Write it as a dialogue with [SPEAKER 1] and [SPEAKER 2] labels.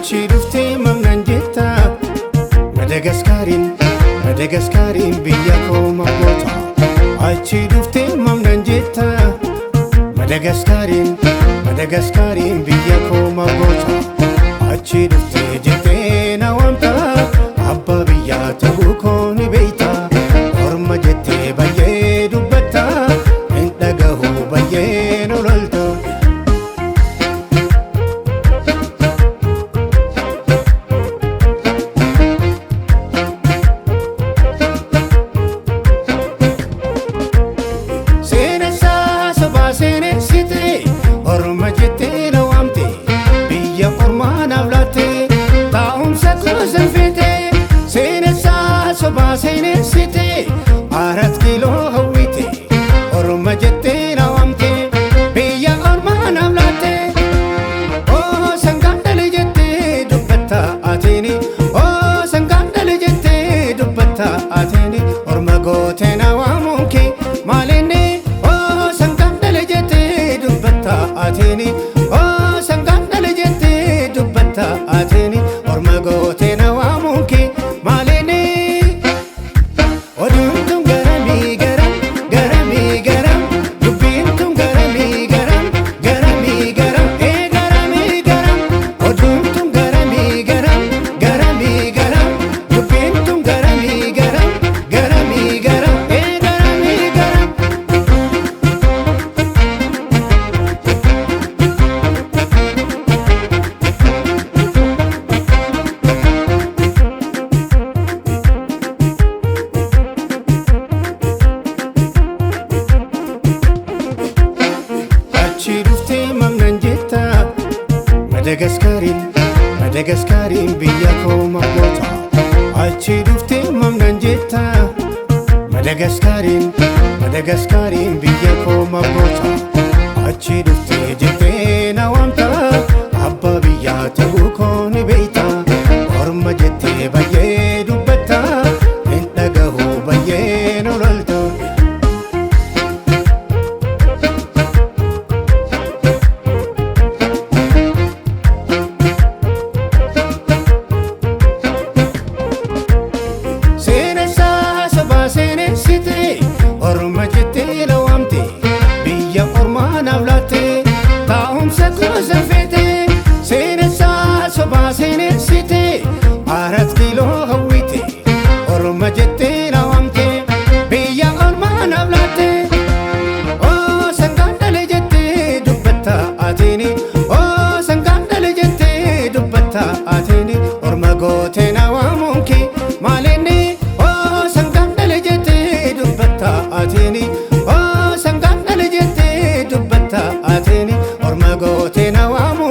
[SPEAKER 1] achi dhuftee mamnan jetta Madagaskariin biyya koo maqoota achi dhuftee mamnan jetta Madagaskariin biyya koo maqoota achi dhuftee jettee na waamta abbaa biyyaa ta'uu koo ni beeyta orma jettee baay'ee dubbatta hin dhagahu baay'ee nololta orma jettee na waamte biyya ormaa naaf laatte taa'umsa koo salphite seenessaa sobaa seenessite 4 kiiloo hawwite orma jettee na waamte biyya ormaa naaf laatte oo sangaan dhale jettee dubbatta ateeni oo sangaan dhale jettee dubbatta ateeni orma gootee na waamuunke maalinni oo sangaan dhale jettee dubbatta ateeni oo sangaan dhale jettee dubbatta ateeni orma gootee na waamuunke maalinni oduun tun garamii garam dubbiin tun garamii garam garamii garam oduun tun garamii garam dubbiin tun garamii garam garamii garam. Achi dhuftee mamnan jetta Madagaskariin biyya koo maqoota achi dhuftee mamnan jetta Madagaskariin biyya koo maqoota achi dhuftee jettee na waamta abbaa biyyaa ta'uu koo ni beeyta orma jettee baay'ee dubbatta hin dhagahu baay'ee nololta orma jettee na waamte biyya ormaa naaf laatte taa'umsa koo salphite seenessaa sobaa seenessite 4 kiiloo hawwite orma jettee na waamte biyya ormaa naaf laatte oo sangaan dhale jettee dubbatta ateeni oo sangaan dhale jettee dubbatta ateeni orma gootee na waamuunke maalinni oo sangaan dhale jettee dubbatta ateeni oo sangaan dhale jettee dubbatta ateeni orma gootee na waamu